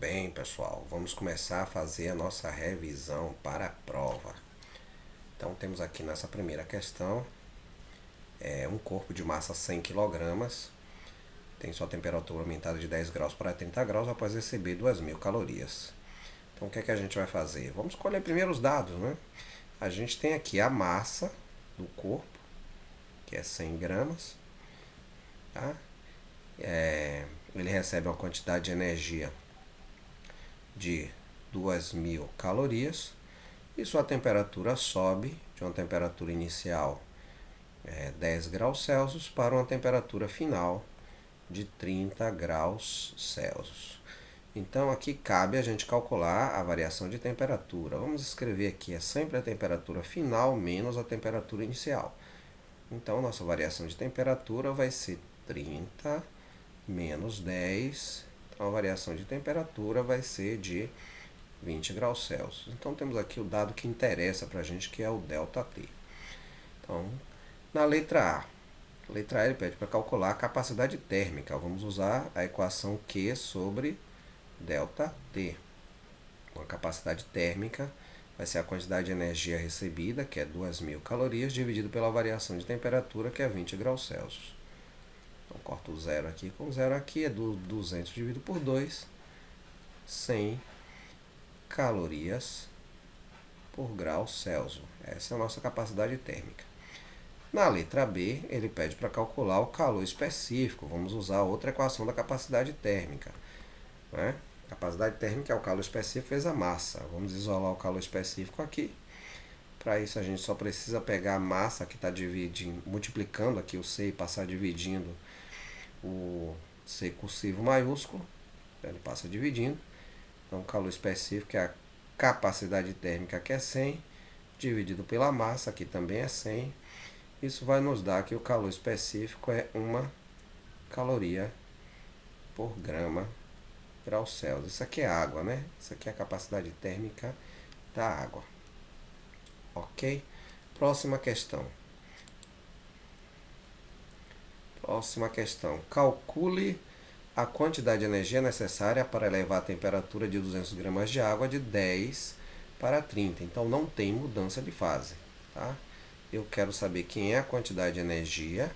bem, pessoal? Vamos começar a fazer a nossa revisão para a prova. Então, temos aqui nessa primeira questão um corpo de massa 100 kg, tem sua temperatura aumentada de 10 graus para 30 graus após receber 2.000 calorias. Então, o que é que a gente vai fazer? Vamos escolher primeiro os dados, né? A gente tem aqui a massa do corpo, que é 100 gramas, tá? Ele recebe uma quantidade de energia de 2.000 calorias e sua temperatura sobe de uma temperatura inicial 10 graus Celsius para uma temperatura final de 30 graus Celsius. Então aqui cabe a gente calcular a variação de temperatura. Vamos escrever aqui, é sempre a temperatura final menos a temperatura inicial. Então nossa variação de temperatura vai ser 30 menos 10, então a variação de temperatura vai ser de 20 graus Celsius. Então temos aqui o dado que interessa para a gente, que é o ΔT. Então, na letra A ele pede para calcular a capacidade térmica. Vamos usar a equação Q sobre ΔT. A capacidade térmica vai ser a quantidade de energia recebida, que é 2.000 calorias, dividido pela variação de temperatura, que é 20 graus Celsius. Então, corto o zero aqui com zero aqui, é 200 dividido por 2, 100 calorias por grau Celsius. Essa é a nossa capacidade térmica. Na letra B, ele pede para calcular o calor específico. Vamos usar outra equação da capacidade térmica, né? Capacidade térmica é o calor específico vezes a massa. Vamos isolar o calor específico aqui. Para isso, a gente só precisa pegar a massa que está multiplicando aqui o C e passar dividindo o C cursivo maiúsculo. Ele passa dividindo. Então, o calor específico é a capacidade térmica, que é 100, dividido pela massa, que também é 100. Isso vai nos dar que o calor específico é 1 caloria por grama grau Celsius. Isso aqui é água, né? Isso aqui é a capacidade térmica da água. Ok? Próxima questão. Calcule a quantidade de energia necessária para elevar a temperatura de 200 gramas de água de 10 para 30. Então, não tem mudança de fase, tá? Eu quero saber quem é a quantidade de energia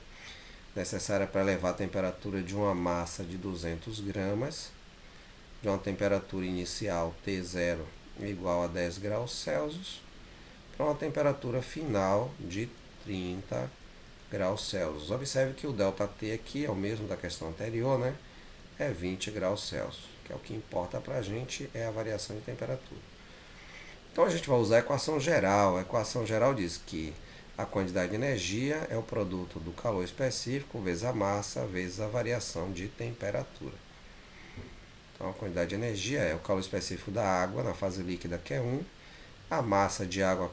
necessária para elevar a temperatura de uma massa de 200 gramas, de uma temperatura inicial T0 igual a 10 graus Celsius, para uma temperatura final de 30 graus Celsius. Observe que o ΔT aqui é o mesmo da questão anterior, né? É 20 graus Celsius, que é o que importa para a gente, é a variação de temperatura. Então a gente vai usar a equação geral. A equação geral diz que a quantidade de energia é o produto do calor específico vezes a massa vezes a variação de temperatura. Então a quantidade de energia é o calor específico da água na fase líquida, que é 1, a massa de água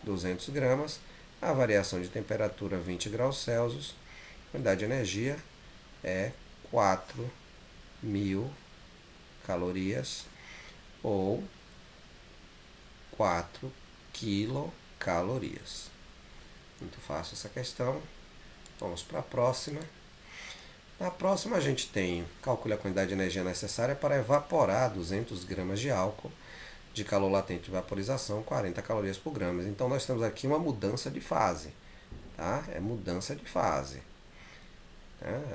200 gramas, a variação de temperatura 20 graus Celsius, a quantidade de energia é 4.000 calorias ou 4 quilocalorias. Muito fácil essa questão. Vamos para a próxima. Na próxima a gente tem, calcule a quantidade de energia necessária para evaporar 200 gramas de álcool de calor latente de vaporização, 40 calorias por grama. Então nós temos aqui uma mudança de fase, tá? É mudança de fase.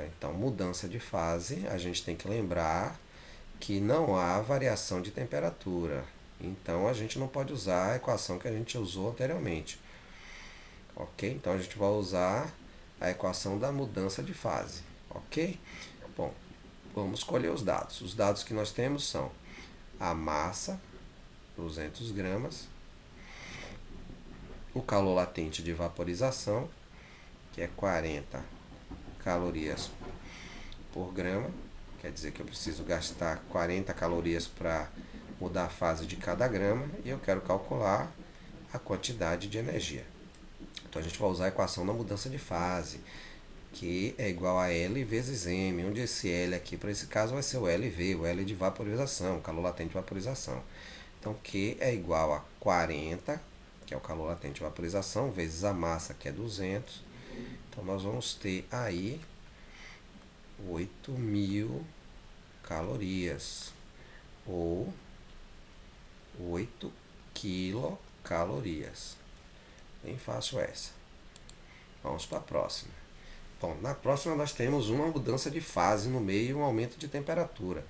Então, mudança de fase, a gente tem que lembrar que não há variação de temperatura. Então a gente não pode usar a equação que a gente usou anteriormente. Ok? Então a gente vai usar a equação da mudança de fase. Ok? Bom, vamos escolher os dados. Os dados que nós temos são a massa, 200 gramas, o calor latente de vaporização, que é 40 calorias por grama. Quer dizer que eu preciso gastar 40 calorias para mudar a fase de cada grama, e eu quero calcular a quantidade de energia. Então a gente vai usar a equação da mudança de fase, que é igual a L vezes M, onde esse L aqui, para esse caso, vai ser o LV, o L de vaporização, calor latente de vaporização. Então Q é igual a 40, que é o calor latente de vaporização, vezes a massa, que é 200. Então nós vamos ter aí 8.000 calorias, ou 8 quilocalorias. Bem fácil essa. Vamos para a próxima. Bom, na próxima nós temos uma mudança de fase no meio e um aumento de temperatura.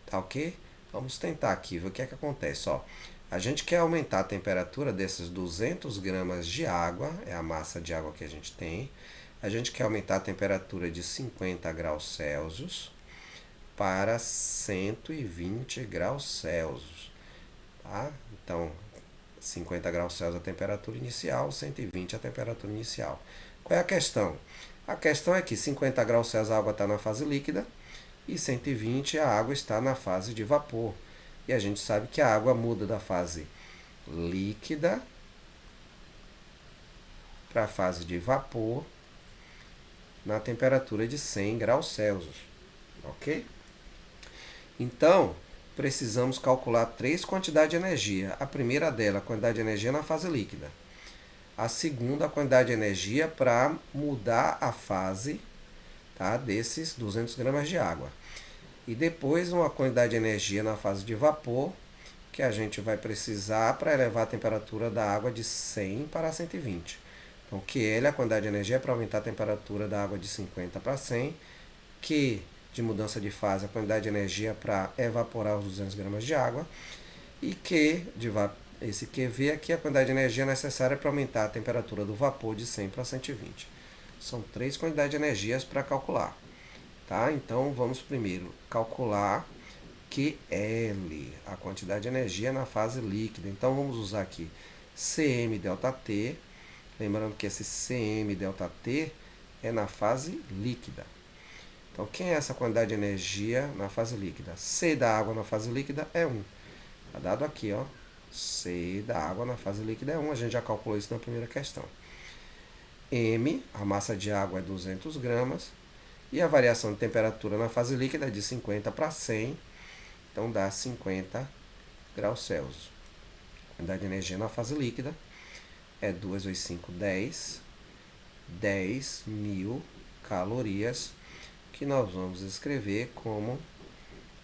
Tá ok? Vamos tentar aqui ver o que é que acontece. Ó, a gente quer aumentar a temperatura desses 200 gramas de água, é a massa de água que a gente tem. A gente quer aumentar a temperatura de 50 graus Celsius para 120 graus Celsius. Tá? Então, 50 graus Celsius a temperatura inicial, 120 a temperatura inicial. Qual é a questão? A questão é que 50 graus Celsius a água está na fase líquida e 120 a água está na fase de vapor. E a gente sabe que a água muda da fase líquida para a fase de vapor na temperatura de 100 graus Celsius. Ok? Então, precisamos calcular 3 quantidades de energia. A primeira dela, a quantidade de energia na fase líquida. A segunda, a quantidade de energia para mudar a fase, tá, desses 200 gramas de água. E depois uma quantidade de energia na fase de vapor, que a gente vai precisar para elevar a temperatura da água de 100 para 120. Então, QL é a quantidade de energia para aumentar a temperatura da água de 50 para 100. Q de mudança de fase, a quantidade de energia para evaporar os 200 gramas de água. E Q, esse QV aqui é a quantidade de energia necessária para aumentar a temperatura do vapor de 100 para 120. São 3 quantidades de energias para calcular. Tá? Então, vamos primeiro calcular QL, a quantidade de energia na fase líquida. Então, vamos usar aqui CM ΔT. Lembrando que esse CM ΔT é na fase líquida. Então, quem é essa quantidade de energia na fase líquida? C da água na fase líquida é 1. Está dado aqui, ó. C da água na fase líquida é 1. A gente já calculou isso na primeira questão. M, a massa de água é 200 gramas. E a variação de temperatura na fase líquida é de 50 para 100. Então, dá 50 graus Celsius. A quantidade de energia na fase líquida é 2 vezes 5, 10. 10.000 calorias, que nós vamos escrever como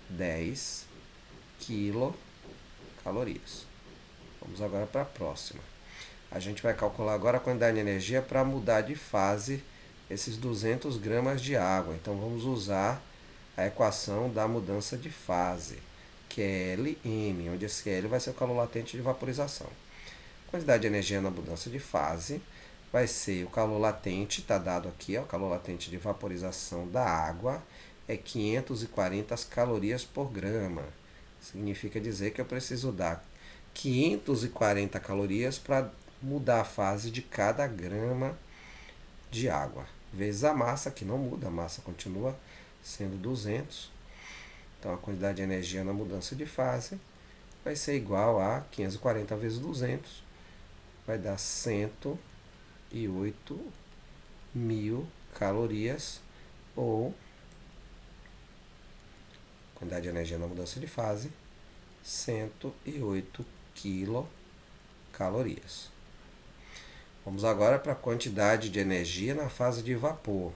10 quilocalorias. Vamos agora para a próxima. A gente vai calcular agora a quantidade de energia para mudar de fase esses 200 gramas de água. Então, vamos usar a equação da mudança de fase, que é LM, onde esse L vai ser o calor latente de vaporização. A quantidade de energia na mudança de fase vai ser o calor latente, está dado aqui, ó, o calor latente de vaporização da água é 540 calorias por grama. Significa dizer que eu preciso dar 540 calorias para mudar a fase de cada grama de água, vezes a massa, que não muda, a massa continua sendo 200. Então, a quantidade de energia na mudança de fase vai ser igual a 540 vezes 200, vai dar 108.000 calorias, ou quantidade de energia na mudança de fase, 108 quilocalorias. Vamos agora para a quantidade de energia na fase de vapor.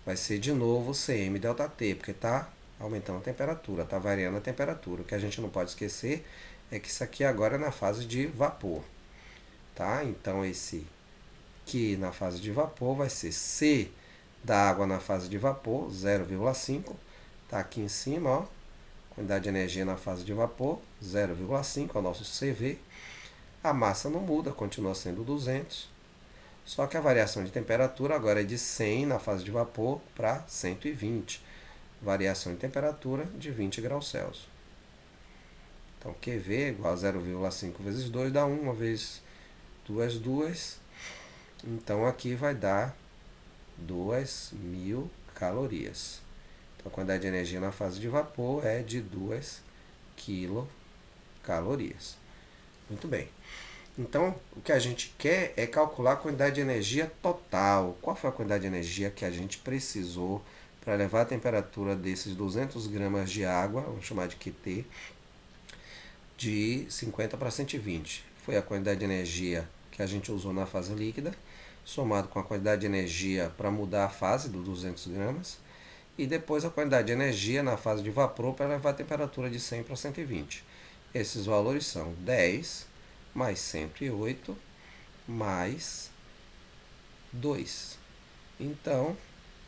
Vai ser de novo CM ΔT, porque está aumentando a temperatura, está variando a temperatura. O que a gente não pode esquecer é que isso aqui agora é na fase de vapor. Tá? Então, esse Q na fase de vapor vai ser C da água na fase de vapor, 0,5. Está aqui em cima, ó. Quantidade de energia na fase de vapor, 0,5, é o nosso CV. A massa não muda, continua sendo 200. Só que a variação de temperatura agora é de 100 na fase de vapor para 120. Variação de temperatura de 20 graus Celsius. Então, QV é igual a 0,5 vezes 2 dá 1, vezes 2, 2. Então, aqui vai dar 2.000 calorias. Então, a quantidade de energia na fase de vapor é de 2 quilocalorias. Muito bem. Então, o que a gente quer é calcular a quantidade de energia total. Qual foi a quantidade de energia que a gente precisou para elevar a temperatura desses 200 gramas de água, vamos chamar de QT, de 50 para 120? Foi a quantidade de energia que a gente usou na fase líquida, somado com a quantidade de energia para mudar a fase dos 200 gramas, e depois a quantidade de energia na fase de vapor para levar a temperatura de 100 para 120. Esses valores são 10 mais 108 mais 2. Então,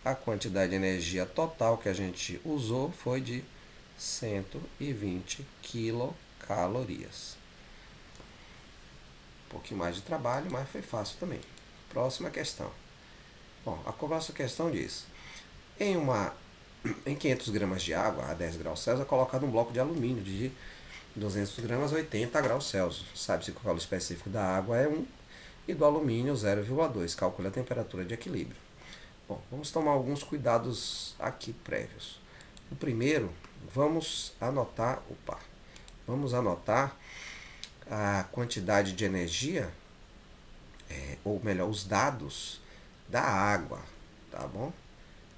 a quantidade de energia total que a gente usou foi de 120 quilocalorias. Um pouquinho mais de trabalho, mas foi fácil também. Próxima questão. Bom, a próxima questão diz: em 500 gramas de água a 10 graus Celsius é colocado um bloco de alumínio de 200 gramas a 80 graus Celsius. Sabe-se que o calor específico da água é 1 e do alumínio 0,2. Calcule a temperatura de equilíbrio. Bom, vamos tomar alguns cuidados aqui prévios. O primeiro, vamos anotar a quantidade de energia, ou melhor, os dados da água, tá bom?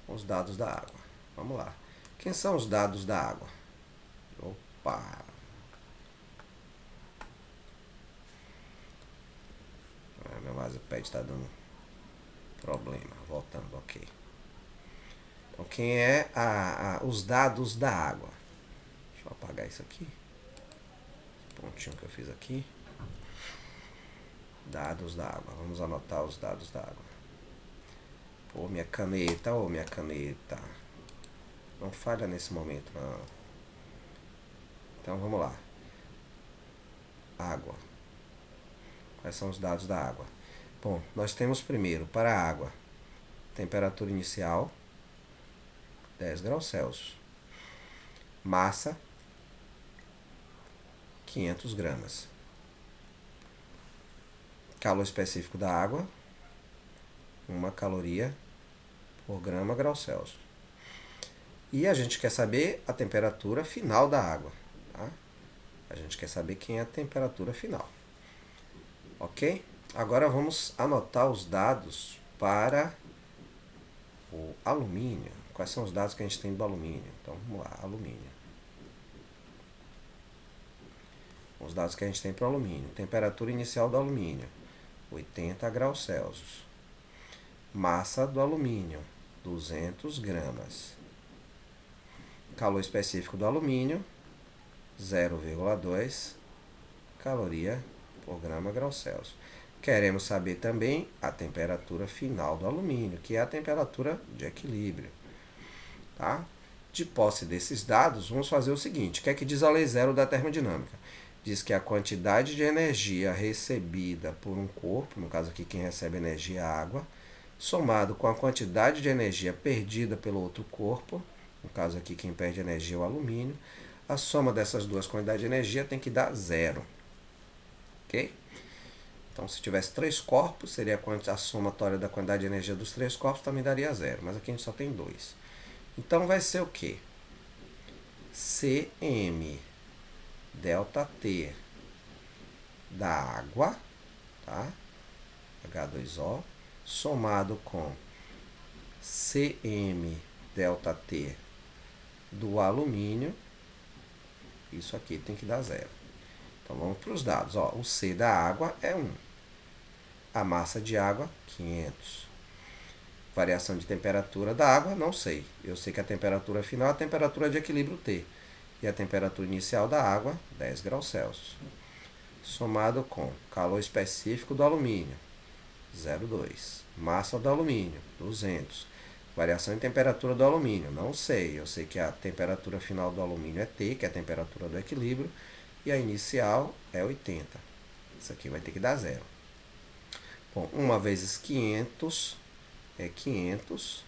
Os dados da água. Vamos lá. Quem são os dados da água? Opa! Meu mousepad está dando problema. Voltando, ok. Então, quem é os dados da água? Deixa eu apagar isso aqui. Esse pontinho que eu fiz aqui. Dados da água. Vamos anotar os dados da água. Pô, minha caneta, minha caneta. Não falha nesse momento, não. Então, vamos lá. Água. Quais são os dados da água? Bom, nós temos primeiro, para a água, temperatura inicial, 10 graus Celsius. Massa, 500 gramas. Calor específico da água, 1 caloria por grama grau Celsius. E a gente quer saber a temperatura final da água. Tá? A gente quer saber quem é a temperatura final. Ok? Agora vamos anotar os dados para o alumínio. Quais são os dados que a gente tem do alumínio? Então vamos lá, alumínio. Os dados que a gente tem para o alumínio. Temperatura inicial do alumínio, 80 graus Celsius. Massa do alumínio, 200 gramas. Calor específico do alumínio, 0,2 caloria por grama grau Celsius. Queremos saber também a temperatura final do alumínio, que é a temperatura de equilíbrio. Tá? De posse desses dados, vamos fazer o seguinte: o que é que diz a lei zero da termodinâmica? Diz que a quantidade de energia recebida por um corpo, no caso aqui quem recebe energia é a água, somado com a quantidade de energia perdida pelo outro corpo, no caso aqui quem perde energia é o alumínio, a soma dessas duas quantidades de energia tem que dar zero. Ok? Então, se tivesse 3 corpos, seria a somatória da quantidade de energia dos 3 corpos também daria zero, mas aqui a gente só tem 2. Então, vai ser o quê? Cm delta T da água, tá? H2O, somado com Cm delta T do alumínio, isso aqui tem que dar zero. Então vamos para os dados. Ó, o C da água é 1. A massa de água, 500. Variação de temperatura da água, não sei. Eu sei que a temperatura final é a temperatura de equilíbrio T. E a temperatura inicial da água, 10 graus Celsius. Somado com calor específico do alumínio, 0,2. Massa do alumínio, 200. Variação de temperatura do alumínio, não sei. Eu sei que a temperatura final do alumínio é T, que é a temperatura do equilíbrio. E a inicial é 80. Isso aqui vai ter que dar zero. Bom, 1 vezes 500 é 500.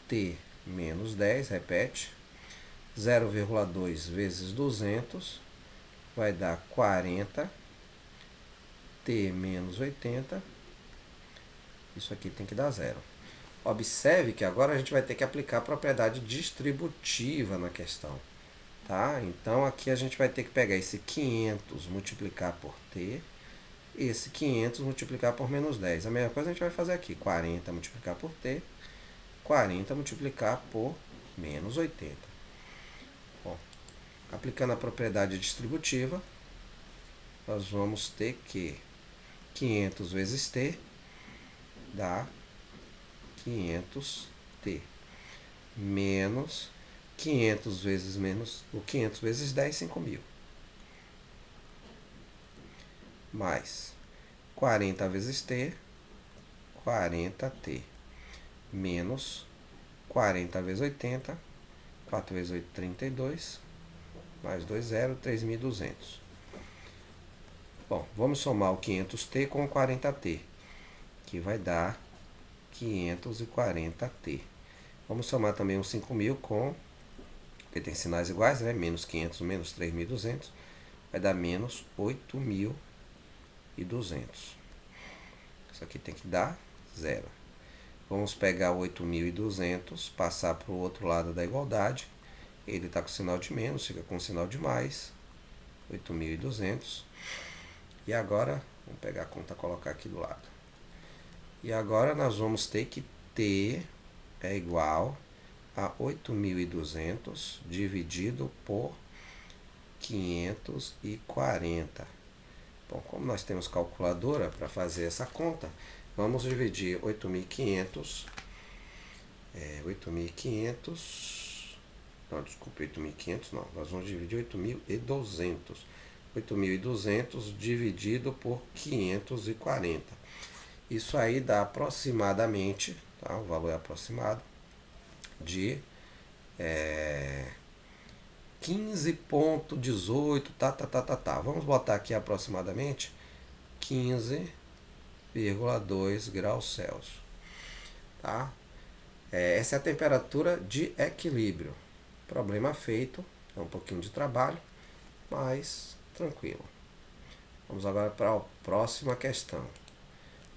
T menos 10, repete. 0,2 vezes 200 vai dar 40. T menos 80. Isso aqui tem que dar zero. Observe que agora a gente vai ter que aplicar a propriedade distributiva na questão. Tá? Então, aqui a gente vai ter que pegar esse 500 multiplicar por T, e esse 500 multiplicar por menos 10. A mesma coisa a gente vai fazer aqui, 40 multiplicar por T, 40 multiplicar por menos 80. Bom, aplicando a propriedade distributiva, nós vamos ter que 500 vezes T dá 500T. menos 500 vezes menos o 500 vezes 10, 5.000. Mais 40 vezes T, 40T. Menos 40 vezes 80, 4 vezes 8, 32. Mais 2, 0, 3.200. Bom, vamos somar o 500T com o 40T, que vai dar 540T. Vamos somar também os 5.000 com, porque tem sinais iguais, né? Menos 500 menos 3.200, vai dar menos 8.200. Isso aqui tem que dar 0. Vamos pegar o 8.200, passar para o outro lado da igualdade. Ele está com sinal de menos, fica com sinal de mais. 8.200. E agora, vamos pegar a conta e colocar aqui do lado. E agora nós vamos ter que T é igual a 8.200 dividido por 540. Bom, como nós temos calculadora para fazer essa conta, vamos dividir 8.500. 8.500. Não, desculpa, 8.500 não. Nós vamos dividir 8.200. 8.200 dividido por 540. Isso aí dá aproximadamente, tá? O valor é aproximado, de 15,18, tá. Vamos botar aqui aproximadamente 15,2 graus Celsius. Tá? Essa é a temperatura de equilíbrio. Problema feito, é um pouquinho de trabalho, mas tranquilo. Vamos agora para a próxima questão.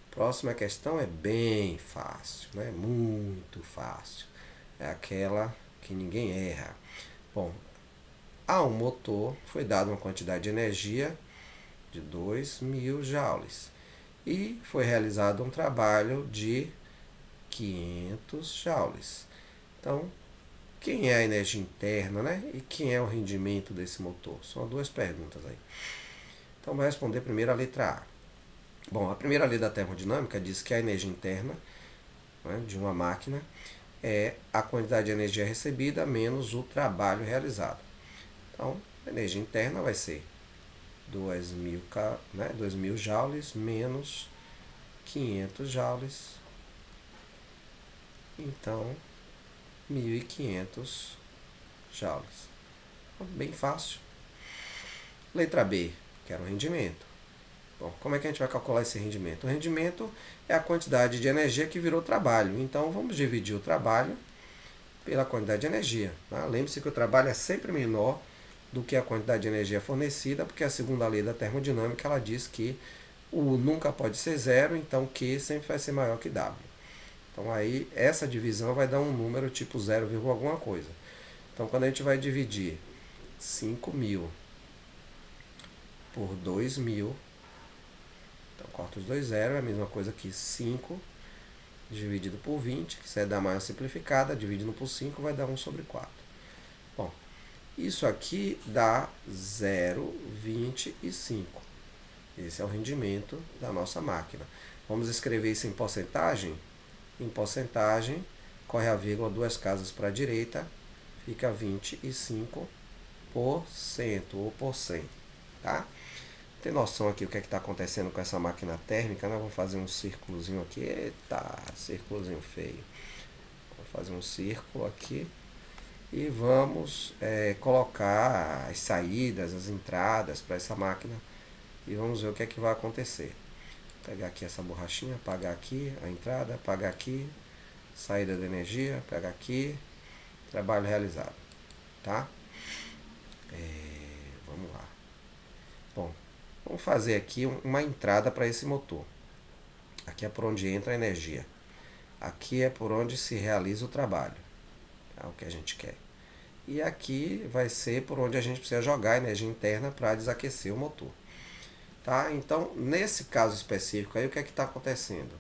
Próxima questão é bem fácil, né? Muito fácil. É aquela que ninguém erra. Bom, a um motor foi dada uma quantidade de energia de 2.000 joules e foi realizado um trabalho de 500 joules. Então, quem é a energia interna, né? E quem é o rendimento desse motor? São duas perguntas aí. Então, vamos responder primeiro a letra A. Bom, a primeira lei da termodinâmica diz que a energia interna, né, de uma máquina é a quantidade de energia recebida menos o trabalho realizado. Então, a energia interna vai ser 2.000 joules menos 500 joules. Então, 1.500 joules. Bem fácil. Letra B, que era o rendimento. Bom, como é que a gente vai calcular esse rendimento? O rendimento é a quantidade de energia que virou trabalho. Então, vamos dividir o trabalho pela quantidade de energia. Tá? Lembre-se que o trabalho é sempre menor do que a quantidade de energia fornecida, porque a segunda lei da termodinâmica ela diz que U nunca pode ser zero, então Q sempre vai ser maior que W. Então, aí, essa divisão vai dar um número tipo 0, alguma coisa. Então, quando a gente vai dividir 5.000 por 2.000, então, corta os dois zeros, é a mesma coisa que 5 dividido por 20, que isso é da maior simplificada, dividindo por 5 vai dar 1 sobre 4. Bom, isso aqui dá 0,25. Esse é o rendimento da nossa máquina. Vamos escrever isso em porcentagem? Em porcentagem, corre a vírgula 2 casas para a direita, fica 25% ou por 100, tá? Tem noção aqui o que é que está acontecendo com essa máquina térmica, né? Vamos fazer um círculozinho aqui. Eita, círculozinho feio. Vamos fazer um círculo aqui. E vamos colocar as saídas, as entradas para essa máquina. E vamos ver o que é que vai acontecer. Vou pegar aqui essa borrachinha, apagar aqui a entrada, apagar aqui, saída de energia, pegar aqui, trabalho realizado. Tá? Vamos lá. Bom, vamos fazer aqui uma entrada para esse motor. Aqui é por onde entra a energia. Aqui é por onde se realiza o trabalho. Tá? O que a gente quer. E aqui vai ser por onde a gente precisa jogar a energia interna para desaquecer o motor. Tá? Então, nesse caso específico, aí, o que é que está acontecendo?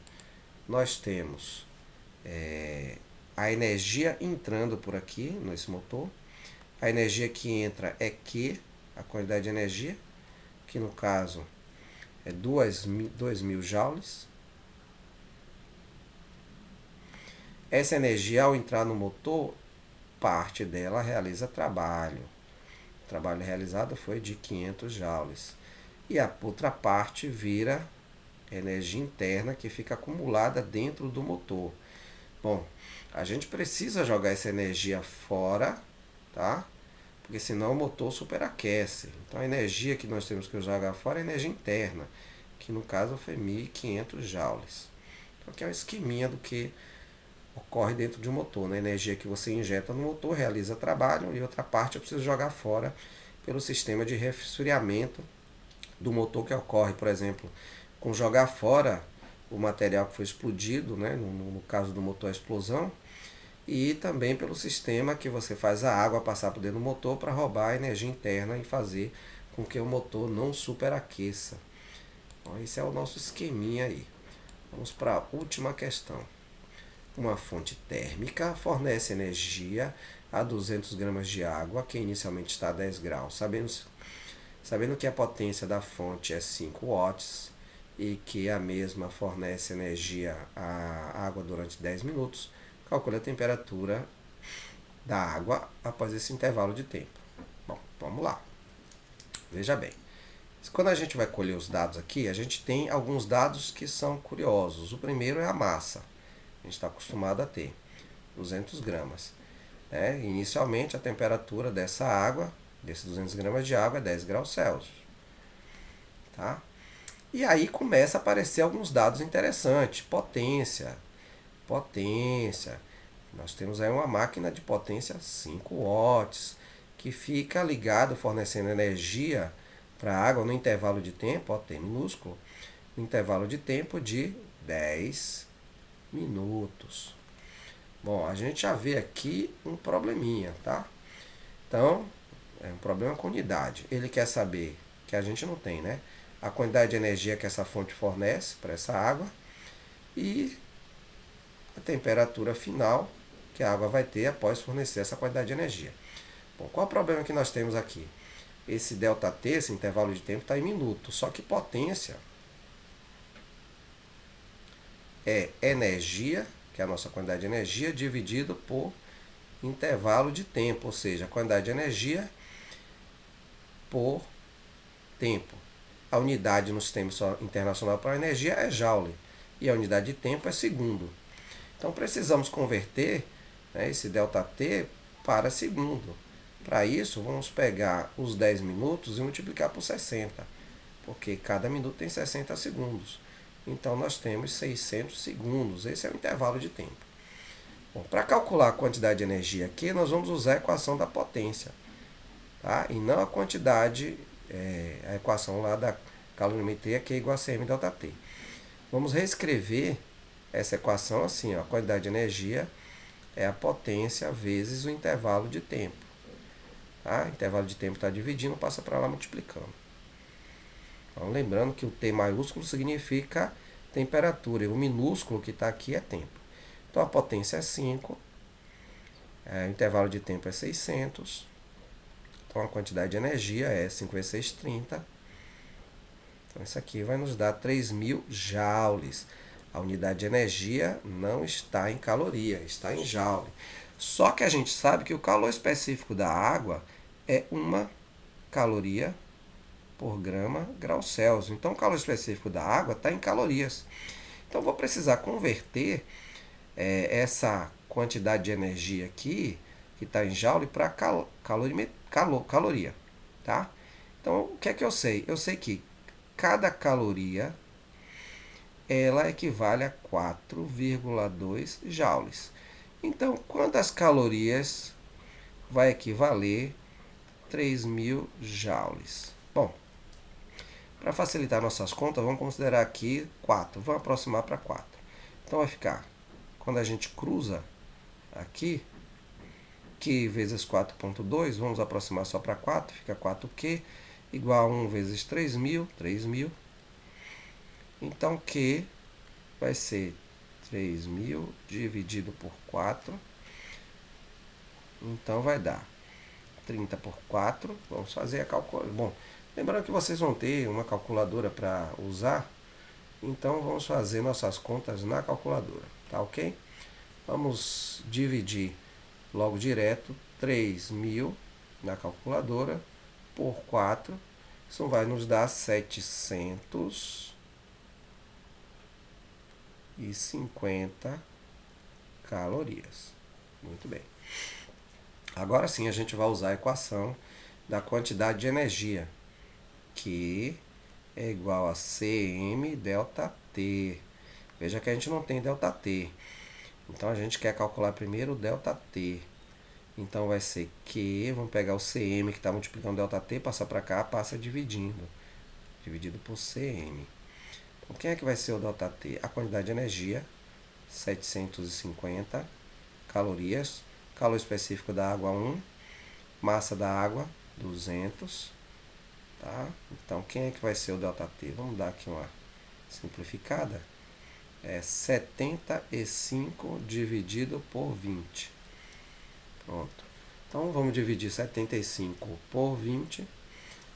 Nós temos a energia entrando por aqui, nesse motor. A energia que entra é Q, a quantidade de energia, que no caso é 2.000 joules. Essa energia, ao entrar no motor, parte dela realiza trabalho. O trabalho realizado foi de 500 joules. E a outra parte vira energia interna que fica acumulada dentro do motor. Bom, a gente precisa jogar essa energia fora, tá? Porque senão o motor superaquece. Então a energia que nós temos que jogar fora é energia interna, que no caso foi 1500 joules. Então aqui é um esqueminha do que ocorre dentro de um motor, né? A energia que você injeta no motor realiza trabalho e outra parte eu preciso jogar fora pelo sistema de resfriamento do motor que ocorre, por exemplo, com jogar fora o material que foi explodido, né? No caso do motor a explosão, e também pelo sistema que você faz a água passar por dentro do motor para roubar a energia interna e fazer com que o motor não superaqueça. Então, esse é o nosso esqueminha aí. Vamos para a última questão. Uma fonte térmica fornece energia a 200 gramas de água, que inicialmente está a 10 graus. Sabendo que a potência da fonte é 5 watts e que a mesma fornece energia à água durante 10 minutos, calcule a temperatura da água após esse intervalo de tempo. Bom, vamos lá. Veja bem. Quando a gente vai colher os dados aqui, a gente tem alguns dados que são curiosos. O primeiro é a massa. A gente está acostumado a ter 200 gramas. Inicialmente, a temperatura dessa água, desses 200 gramas de água, é 10 graus Celsius. Tá? E aí começa a aparecer alguns dados interessantes. Potência. Nós temos aí uma máquina de potência 5 watts, que fica ligado, fornecendo energia para a água no intervalo de tempo, T minúsculo, no intervalo de tempo de 10 minutos. Bom, a gente já vê aqui um probleminha, tá? Então, é um problema com unidade. Ele quer saber, que a gente não tem, né? A quantidade de energia que essa fonte fornece para essa água e a temperatura final que a água vai ter após fornecer essa quantidade de energia. Bom, qual é o problema que nós temos aqui? Esse ΔT, esse intervalo de tempo, está em minutos. Só que potência é energia, que é a nossa quantidade de energia, dividido por intervalo de tempo, ou seja, a quantidade de energia por tempo. A unidade no Sistema Internacional para a Energia é joule, e a unidade de tempo é segundo. Então precisamos converter, né, esse ΔT para segundo. Para isso, vamos pegar os 10 minutos e multiplicar por 60, porque cada minuto tem 60 segundos. Então, nós temos 600 segundos. Esse é o intervalo de tempo. Bom, para calcular a quantidade de energia aqui, nós vamos usar a equação da potência, tá? E não a quantidade, a equação lá da calorimetria, que é igual a CmΔT. Vamos reescrever essa equação assim, ó, a quantidade de energia é a potência vezes o intervalo de tempo. Tá? O intervalo de tempo está dividindo, passa para lá multiplicando. Então, lembrando que o T maiúsculo significa temperatura, e o minúsculo que está aqui é tempo. Então, a potência é 5, o intervalo de tempo é 600, então a quantidade de energia é 5 vezes 6, 30. Então, isso aqui vai nos dar 3.000 joules. A unidade de energia não está em caloria, está em joule. Só que a gente sabe que o calor específico da água é 1 caloria por grau Celsius. Então, o calor específico da água está em calorias. Então, vou precisar converter essa quantidade de energia aqui, que está em joule, para caloria. Tá? Então, o que é que eu sei? Eu sei que cada caloria ela equivale a 4,2 joules. Então, quantas calorias vai equivaler 3.000 joules? Bom, para facilitar nossas contas, vamos considerar aqui 4. Vamos aproximar para 4. Então, vai ficar, quando a gente cruza aqui, Q vezes 4,2, vamos aproximar só para 4, fica 4Q, igual a 1 vezes 3.000, 3.000. Então, Q vai ser 3.000 dividido por 4. Então, vai dar 30 por 4. Vamos fazer a calculadora. Bom, lembrando que vocês vão ter uma calculadora para usar. Então, vamos fazer nossas contas na calculadora. Tá ok? Vamos dividir Logo direto, 3.000 na calculadora por 4. Isso vai nos dar 750 calorias. Muito bem. Agora sim a gente vai usar a equação da quantidade de energia, que é igual a Cm delta T. Veja que a gente não tem delta T. Então a gente quer calcular primeiro o delta T. Então vai ser Q, vamos pegar o Cm que está multiplicando delta T, passar para cá, passa dividindo. Dividido por Cm. Então quem é que vai ser o delta T? A quantidade de energia, 750 calorias. Calor específico da água 1. Massa da água, 200. Tá? Então quem é que vai ser o delta T? Vamos dar aqui uma simplificada. É 75 dividido por 20. Pronto. Então vamos dividir 75 por 20.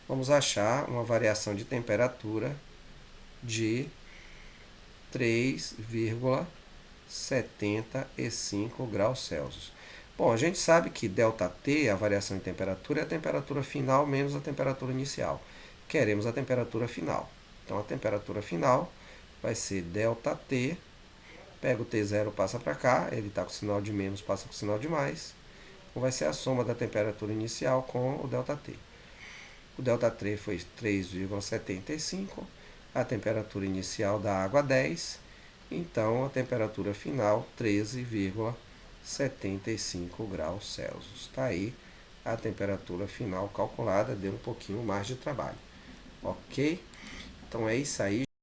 Vamos achar uma variação de temperatura de 3,75 graus Celsius. Bom, a gente sabe que ΔT, a variação de temperatura, é a temperatura final menos a temperatura inicial. Queremos a temperatura final. Então a temperatura final vai ser ΔT, pega o T0, passa para cá, ele está com o sinal de menos, passa com o sinal de mais. Então vai ser a soma da temperatura inicial com o ΔT. O ΔT foi 3,75, a temperatura inicial da água 10, então a temperatura final 13,75 graus Celsius. Está aí a temperatura final calculada, deu um pouquinho mais de trabalho. Ok? Então é isso aí.